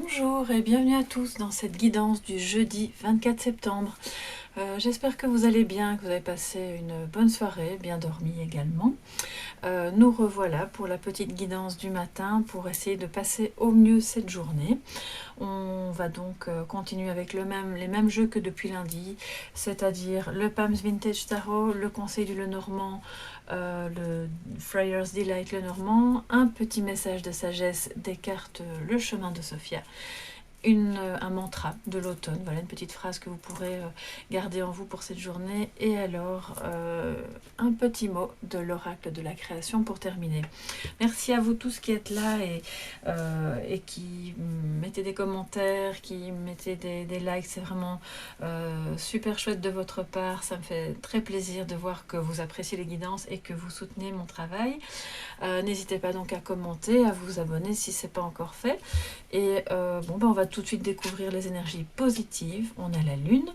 Bonjour et bienvenue à tous dans cette guidance du jeudi 24 septembre. J'espère que vous allez bien, que vous avez passé une bonne soirée, bien dormi également. Nous revoilà pour la petite guidance du matin pour essayer de passer au mieux cette journée. On va donc continuer avec les mêmes jeux que depuis lundi, c'est-à-dire le Palms Vintage Tarot, le Conseil du Lenormand, le Friar's Delight Lenormand, un petit message de sagesse des cartes Le Chemin de Sophia, un mantra de l'automne, voilà une petite phrase que vous pourrez garder en vous pour cette journée, et alors un petit mot de l'oracle de la création pour terminer. Merci à vous tous qui êtes là et qui mettez des commentaires, qui mettez des likes, c'est vraiment super chouette de votre part, ça me fait très plaisir de voir que vous appréciez les guidances et que vous soutenez mon travail. N'hésitez pas donc à commenter, à vous abonner si ce n'est pas encore fait. Et on va tout de suite découvrir les énergies positives. On a la lune,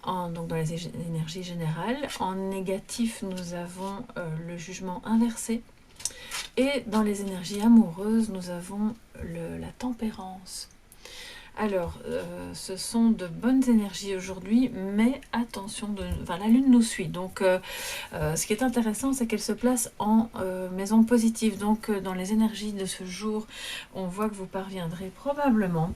donc dans les énergies générales. En négatif, nous avons le jugement inversé. Et dans les énergies amoureuses, nous avons la tempérance. Alors, ce sont de bonnes énergies aujourd'hui, mais attention, la lune nous suit. Donc, ce qui est intéressant, c'est qu'elle se place en maison positive. Donc, dans les énergies de ce jour, on voit que vous parviendrez probablement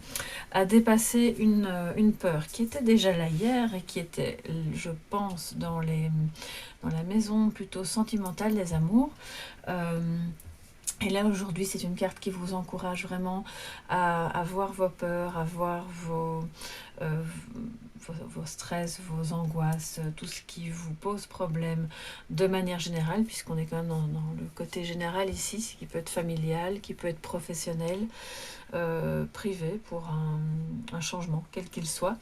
à dépasser une peur qui était déjà là hier et qui était, je pense, dans la maison plutôt sentimentale des amours. Et là, aujourd'hui, c'est une carte qui vous encourage vraiment à voir vos peurs, à voir vos stress, vos angoisses, tout ce qui vous pose problème de manière générale, puisqu'on est quand même dans le côté général ici, ce qui peut être familial, qui peut être professionnel, privé pour un changement, quel qu'il soit,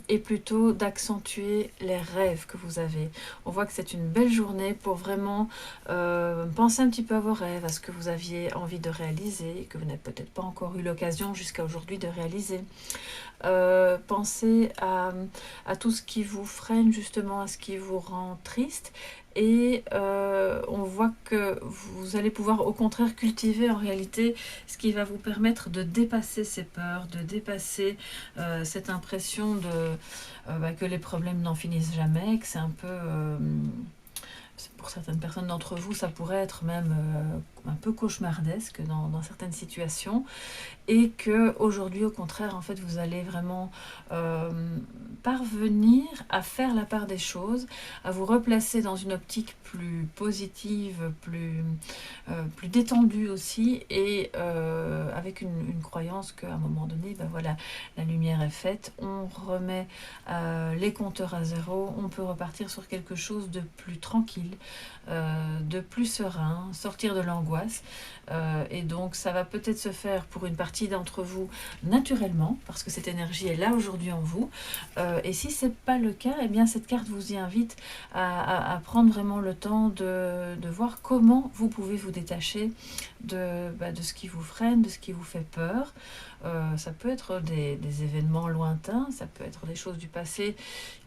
et plutôt d'accentuer les rêves que vous avez. On voit que c'est une belle journée pour vraiment penser un petit peu à vos rêves, à ce que vous aviez envie de réaliser, que vous n'avez peut-être pas encore eu l'occasion jusqu'à aujourd'hui de réaliser. Pensez à tout ce qui vous freine, justement, à ce qui vous rend triste. Et on voit que vous allez pouvoir au contraire cultiver en réalité ce qui va vous permettre de dépasser ces peurs, de dépasser cette impression que les problèmes n'en finissent jamais, que c'est un peu... pour certaines personnes d'entre vous, ça pourrait être même un peu cauchemardesque dans certaines situations, et que aujourd'hui, au contraire, en fait, vous allez vraiment parvenir à faire la part des choses, à vous replacer dans une optique plus positive, plus détendue aussi, et avec une croyance qu'à un moment donné, la lumière est faite, on remet les compteurs à zéro, on peut repartir sur quelque chose de plus tranquille, de plus serein, sortir de l'angoisse. Et donc ça va peut-être se faire pour une partie d'entre vous naturellement, parce que cette énergie est là aujourd'hui en vous. Et si ce n'est pas le cas, eh bien cette carte vous y invite à prendre vraiment le temps de voir comment vous pouvez vous détacher de ce qui vous freine, de ce qui vous fait peur. Ça peut être des événements lointains, ça peut être des choses du passé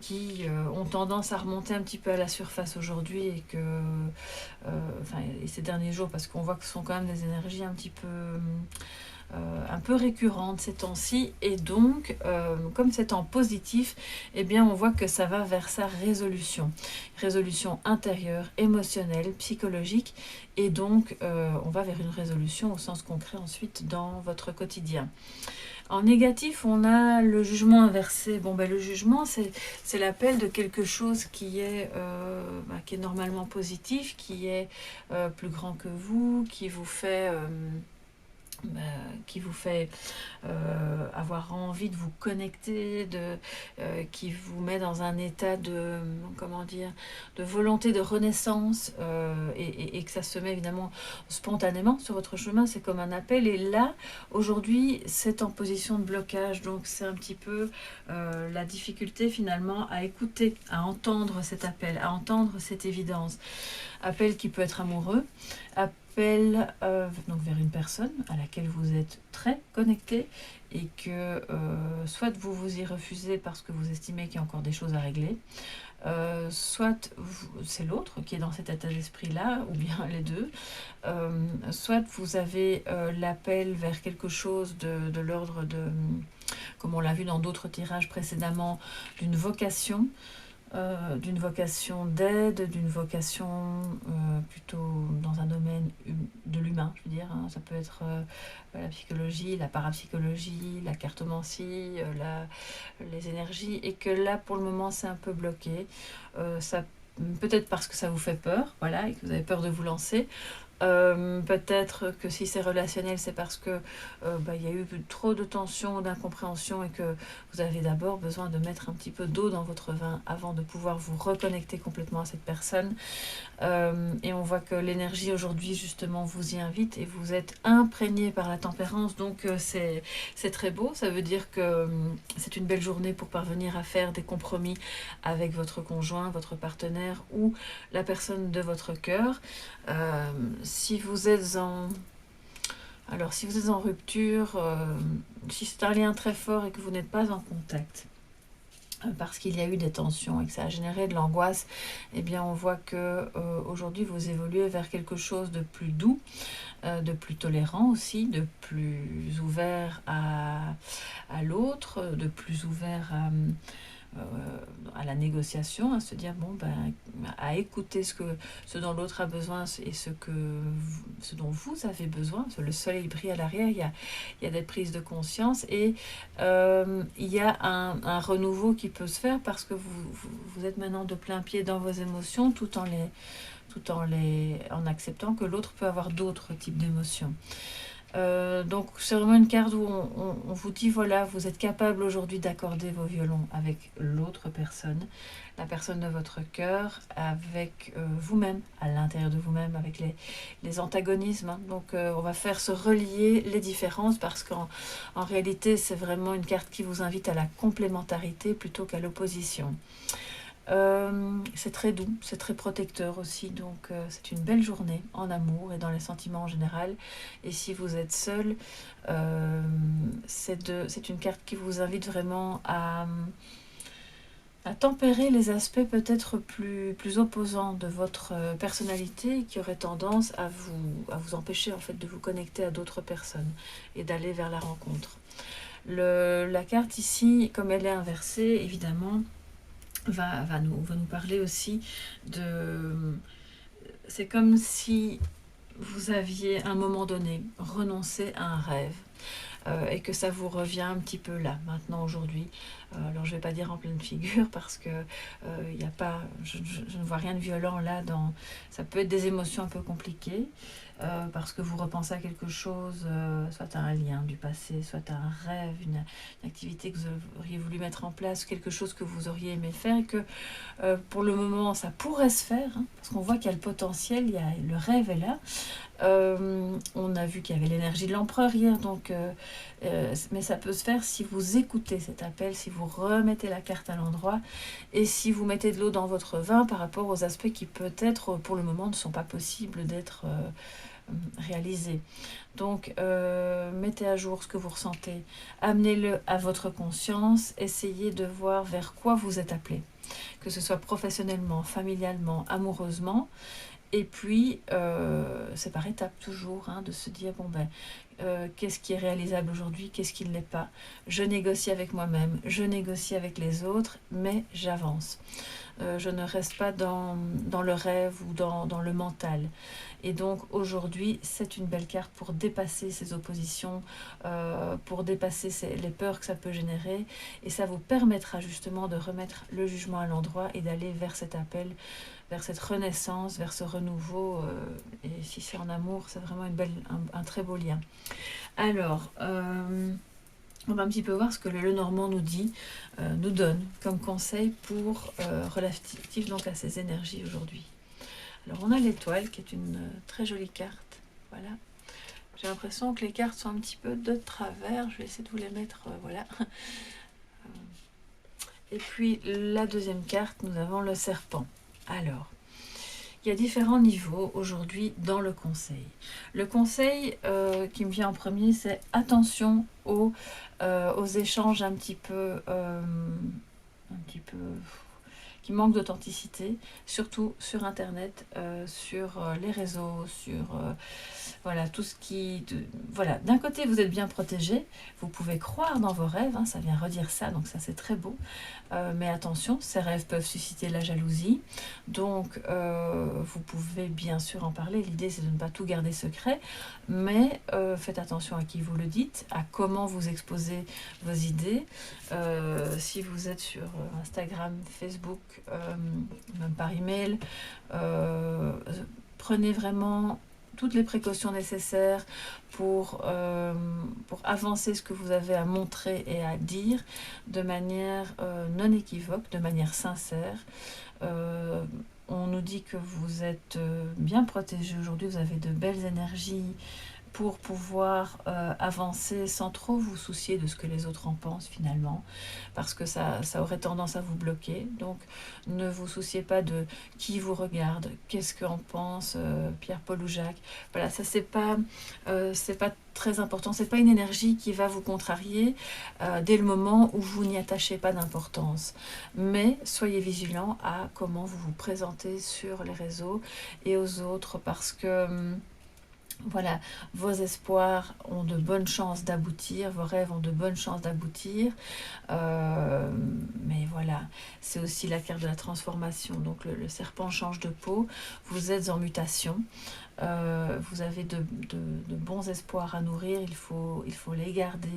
qui ont tendance à remonter un petit peu à la surface aujourd'hui, et et ces derniers jours, parce qu'on voit que ce sont quand même des énergies un peu récurrentes ces temps-ci, et donc comme c'est en positif, eh bien on voit que ça va vers sa résolution intérieure, émotionnelle, psychologique, et donc on va vers une résolution au sens concret ensuite dans votre quotidien. En négatif, on a le jugement inversé. Le jugement, c'est l'appel de quelque chose qui est normalement positif, qui est plus grand que vous, qui vous fait avoir envie de vous connecter, qui vous met dans un état de volonté de renaissance, et que ça se met évidemment spontanément sur votre chemin. C'est comme un appel, et là aujourd'hui c'est en position de blocage, donc c'est un petit peu la difficulté finalement à écouter, à entendre cet appel, à entendre cette évidence. Appel qui peut être amoureux, appel donc vers une personne à laquelle vous êtes très connecté et que soit vous y refusez parce que vous estimez qu'il y a encore des choses à régler, soit c'est l'autre qui est dans cet état d'esprit-là, ou bien les deux, soit vous avez l'appel vers quelque chose de l'ordre de, comme on l'a vu dans d'autres tirages précédemment, d'une vocation d'aide, d'une vocation plutôt dans un domaine de l'humain, je veux dire. Hein. Ça peut être la psychologie, la parapsychologie, la cartomancie, les énergies, et que là, pour le moment, c'est un peu bloqué. Ça, peut-être parce que ça vous fait peur, voilà, et que vous avez peur de vous lancer. Peut-être que si c'est relationnel, c'est parce que il y a eu trop de tensions, d'incompréhension et que vous avez d'abord besoin de mettre un petit peu d'eau dans votre vin avant de pouvoir vous reconnecter complètement à cette personne. Et on voit que l'énergie aujourd'hui justement vous y invite et vous êtes imprégné par la tempérance, donc c'est très beau. Ça veut dire que c'est une belle journée pour parvenir à faire des compromis avec votre conjoint, votre partenaire ou la personne de votre cœur. Si vous êtes en rupture, si c'est un lien très fort et que vous n'êtes pas en contact, parce qu'il y a eu des tensions et que ça a généré de l'angoisse, eh bien on voit que aujourd'hui vous évoluez vers quelque chose de plus doux, de plus tolérant aussi, de plus ouvert à l'autre, de plus ouvert à la négociation, à se dire à écouter ce dont l'autre a besoin et ce dont vous avez besoin. Le soleil brille à l'arrière, il y a des prises de conscience et il y a un renouveau qui peut se faire parce que vous êtes maintenant de plein pied dans vos émotions tout en acceptant que l'autre peut avoir d'autres types d'émotions. Donc c'est vraiment une carte où on vous dit voilà, vous êtes capable aujourd'hui d'accorder vos violons avec l'autre personne, la personne de votre cœur, avec vous-même, à l'intérieur de vous-même, avec les antagonismes. Hein. Donc on va faire se relier les différences parce qu'en réalité c'est vraiment une carte qui vous invite à la complémentarité plutôt qu'à l'opposition. C'est très doux, c'est très protecteur aussi, donc c'est une belle journée en amour et dans les sentiments en général. Et si vous êtes seul, c'est une carte qui vous invite vraiment à tempérer les aspects peut-être plus opposants de votre personnalité qui auraient tendance à vous empêcher en fait de vous connecter à d'autres personnes et d'aller vers la rencontre. La carte ici, comme elle est inversée, évidemment, va nous parler aussi de... C'est comme si vous aviez à un moment donné renoncé à un rêve et que ça vous revient un petit peu là, maintenant, aujourd'hui. Alors je ne vais pas dire en pleine figure parce que y a pas, je ne vois rien de violent là. Ça peut être des émotions un peu compliquées parce que vous repensez à quelque chose, soit à un lien du passé, soit à un rêve, une activité que vous auriez voulu mettre en place, quelque chose que vous auriez aimé faire et que pour le moment ça pourrait se faire, hein, parce qu'on voit qu'il y a le potentiel, le rêve est là. On a vu qu'il y avait l'énergie de l'empereur hier, donc, mais ça peut se faire si vous écoutez cet appel, si vous remettez la carte à l'endroit et si vous mettez de l'eau dans votre vin par rapport aux aspects qui peut-être pour le moment ne sont pas possibles d'être réalisés. Donc mettez à jour ce que vous ressentez, amenez-le à votre conscience, essayez de voir vers quoi vous êtes appelé, que ce soit professionnellement, familialement, amoureusement. Et puis, c'est par étapes toujours, hein, de se dire, qu'est-ce qui est réalisable aujourd'hui, qu'est-ce qui ne l'est pas. Je négocie avec moi-même, je négocie avec les autres, mais j'avance. Je ne reste pas dans le rêve ou dans le mental. Et donc aujourd'hui, c'est une belle carte pour dépasser ces oppositions, pour dépasser les peurs que ça peut générer. Et ça vous permettra justement de remettre le jugement à l'endroit et d'aller vers cet appel, vers cette renaissance, vers ce renouveau. Et si c'est en amour, c'est vraiment un très beau lien. Alors, on va un petit peu voir ce que le Lenormand nous dit, nous donne comme conseil pour relatif donc à ces énergies aujourd'hui. Alors on a l'étoile qui est une très jolie carte. Voilà. J'ai l'impression que les cartes sont un petit peu de travers. Je vais essayer de vous les mettre. Voilà. Et puis la deuxième carte, nous avons le serpent. Alors, Il y a différents niveaux aujourd'hui dans le conseil. Le conseil qui me vient en premier, c'est attention aux échanges un petit peu qui manquent d'authenticité, surtout sur Internet, sur les réseaux, sur voilà, tout ce qui... Voilà, d'un côté, vous êtes bien protégé, vous pouvez croire dans vos rêves, hein, ça vient redire ça, donc ça c'est très beau. Mais attention, ces rêves peuvent susciter la jalousie, donc vous pouvez bien sûr en parler. L'idée c'est de ne pas tout garder secret, mais faites attention à qui vous le dites, à comment vous exposez vos idées. Si vous êtes sur Instagram, Facebook, même par email, prenez vraiment toutes les précautions nécessaires pour avancer ce que vous avez à montrer et à dire de manière non équivoque, de manière sincère. On nous dit que vous êtes bien protégé aujourd'hui, vous avez de belles énergies pour pouvoir avancer sans trop vous soucier de ce que les autres en pensent finalement, parce que ça aurait tendance à vous bloquer. Donc ne vous souciez pas de qui vous regarde, qu'est-ce qu'en pense Pierre, Paul ou Jacques. Voilà, ça c'est pas très important, c'est pas une énergie qui va vous contrarier dès le moment où vous n'y attachez pas d'importance. Mais soyez vigilants à comment vous vous présentez sur les réseaux et aux autres, parce que voilà, vos espoirs ont de bonnes chances d'aboutir, vos rêves ont de bonnes chances d'aboutir. Mais voilà, c'est aussi la carte de la transformation. Donc le serpent change de peau, vous êtes en mutation. Vous avez de bons espoirs à nourrir, il faut les garder,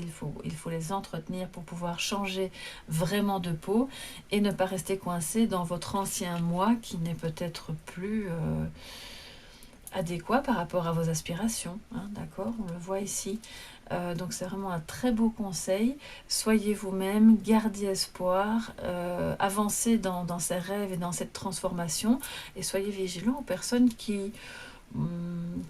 il faut les entretenir pour pouvoir changer vraiment de peau et ne pas rester coincé dans votre ancien moi qui n'est peut-être plus adéquat par rapport à vos aspirations, hein, d'accord, on le voit ici. Donc c'est vraiment un très beau conseil. Soyez vous-même, gardez espoir, avancez dans ces rêves et dans cette transformation, et soyez vigilants aux personnes qui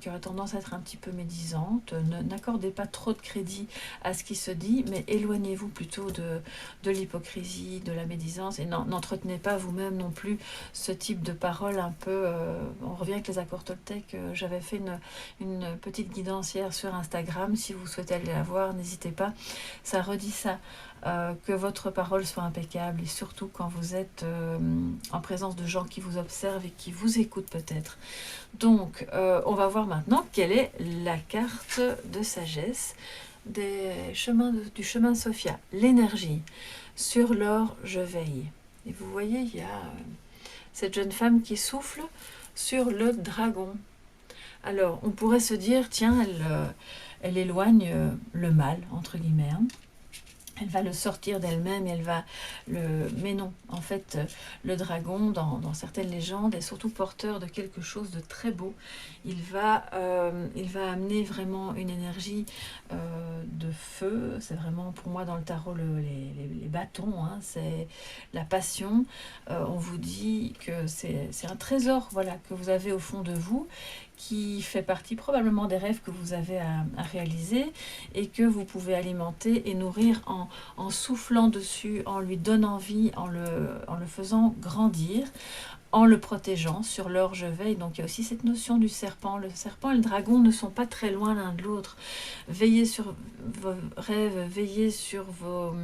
auraient tendance à être un petit peu médisantes. N'accordez pas trop de crédit à ce qui se dit, mais éloignez-vous plutôt de l'hypocrisie, de la médisance, et n'entretenez pas vous-même non plus ce type de paroles un peu... on revient avec les accords Toltec. J'avais fait une petite guidance hier sur Instagram. Si vous souhaitez aller la voir, n'hésitez pas. Ça redit ça. Que votre parole soit impeccable, et surtout quand vous êtes en présence de gens qui vous observent et qui vous écoutent peut-être. Donc, on va voir maintenant quelle est la carte de sagesse du chemin Sophia, l'énergie. Sur l'or, je veille. Et vous voyez, il y a cette jeune femme qui souffle sur le dragon. Alors, on pourrait se dire, tiens, elle éloigne le mal, entre guillemets, hein. Elle va le sortir d'elle-même, elle va le... Mais non, en fait, le dragon, dans certaines légendes, est surtout porteur de quelque chose de très beau. Il va amener vraiment une énergie de feu. C'est vraiment, pour moi, dans le tarot, les bâtons, hein, c'est la passion. On vous dit que c'est un trésor, voilà, que vous avez au fond de vous, qui fait partie probablement des rêves que vous avez à réaliser, et que vous pouvez alimenter et nourrir en soufflant dessus, en lui donnant vie, en le faisant grandir, en le protégeant. Sur l'or, je veille. Donc il y a aussi cette notion du serpent. Le serpent et le dragon ne sont pas très loin l'un de l'autre. Veillez sur vos rêves, veillez sur vos...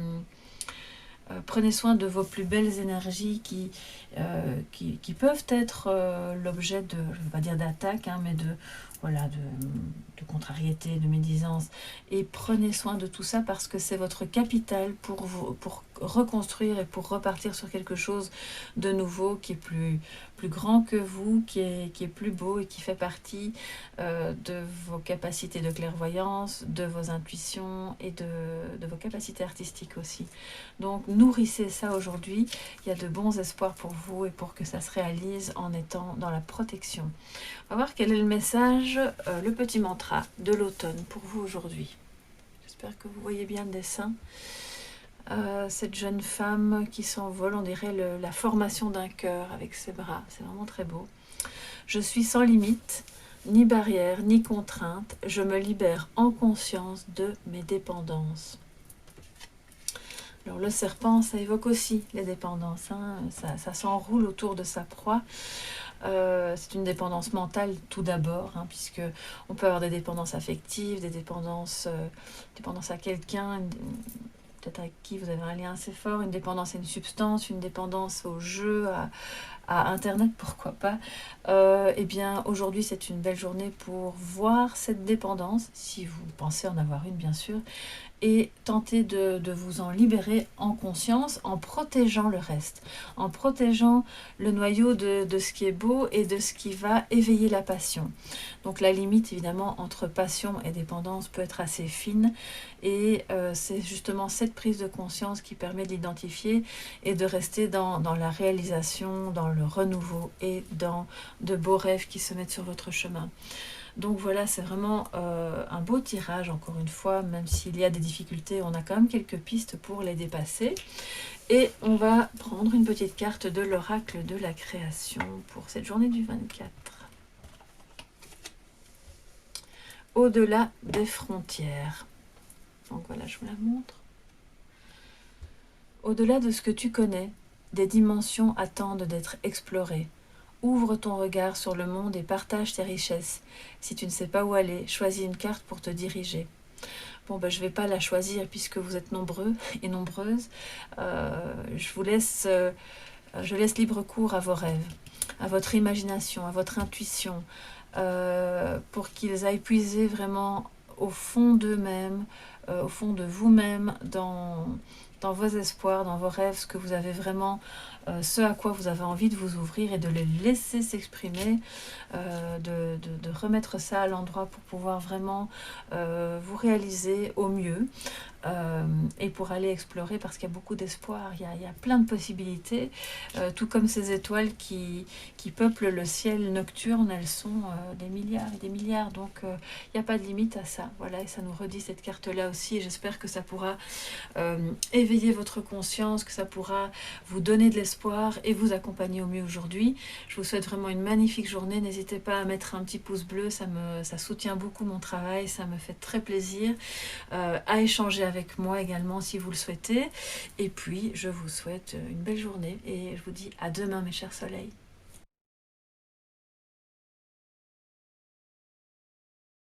prenez soin de vos plus belles énergies qui peuvent être l'objet de, je ne veux pas dire d'attaque, hein, mais de contrariété, de médisance. Et prenez soin de tout ça, parce que c'est votre capital pour reconstruire et pour repartir sur quelque chose de nouveau, qui est plus grand que vous, qui est plus beau, et qui fait partie de vos capacités de clairvoyance, de vos intuitions et de vos capacités artistiques aussi. Donc nourrissez ça aujourd'hui. Il y a de bons espoirs pour vous et pour que ça se réalise en étant dans la protection. On va voir quel est le message, le petit mantra de l'automne pour vous aujourd'hui. J'espère que vous voyez bien le dessin. Cette jeune femme qui s'envole, on dirait la formation d'un cœur avec ses bras. C'est vraiment très beau. Je suis sans limite, ni barrière, ni contrainte. Je me libère en conscience de mes dépendances. Alors le serpent, ça évoque aussi les dépendances, hein. Ça s'enroule autour de sa proie. C'est une dépendance mentale tout d'abord, hein, puisque on peut avoir des dépendances affectives, des dépendance à quelqu'un, peut-être avec qui vous avez un lien assez fort, une dépendance à une substance, une dépendance au jeu, à Internet, pourquoi pas. Eh bien, aujourd'hui, c'est une belle journée pour voir cette dépendance, si vous pensez en avoir une, bien sûr, et tenter de vous en libérer en conscience, en protégeant le reste, en protégeant le noyau de ce qui est beau et de ce qui va éveiller la passion. Donc la limite évidemment entre passion et dépendance peut être assez fine, et c'est justement cette prise de conscience qui permet de l'identifier et de rester dans la réalisation, dans le renouveau et dans de beaux rêves qui se mettent sur votre chemin. Donc voilà, c'est vraiment un beau tirage, encore une fois, même s'il y a des difficultés, on a quand même quelques pistes pour les dépasser. Et on va prendre une petite carte de l'oracle de la création pour cette journée du 24. Au-delà des frontières. Donc voilà, je vous la montre. Au-delà de ce que tu connais, des dimensions attendent d'être explorées. Ouvre ton regard sur le monde et partage tes richesses. Si tu ne sais pas où aller, choisis une carte pour te diriger. Bon, je ne vais pas la choisir puisque vous êtes nombreux et nombreuses. Je laisse libre cours à vos rêves, à votre imagination, à votre intuition, pour qu'ils aillent puiser vraiment au fond d'eux-mêmes, au fond de vous-même, dans vos espoirs, dans vos rêves, ce que vous avez vraiment, ce à quoi vous avez envie de vous ouvrir et de les laisser s'exprimer, de remettre ça à l'endroit pour pouvoir vraiment vous réaliser au mieux. Et pour aller explorer, parce qu'il y a beaucoup d'espoir, il y a plein de possibilités, tout comme ces étoiles qui peuplent le ciel nocturne, elles sont des milliards et des milliards, donc il n'y a pas de limite à ça. Voilà, et ça nous redit cette carte-là aussi, et j'espère que ça pourra éveiller votre conscience, que ça pourra vous donner de l'espoir et vous accompagner au mieux aujourd'hui. Je vous souhaite vraiment une magnifique journée, n'hésitez pas à mettre un petit pouce bleu, ça soutient beaucoup mon travail, ça me fait très plaisir, à échanger avec moi également si vous le souhaitez. Et puis je vous souhaite une belle journée et je vous dis à demain mes chers soleils.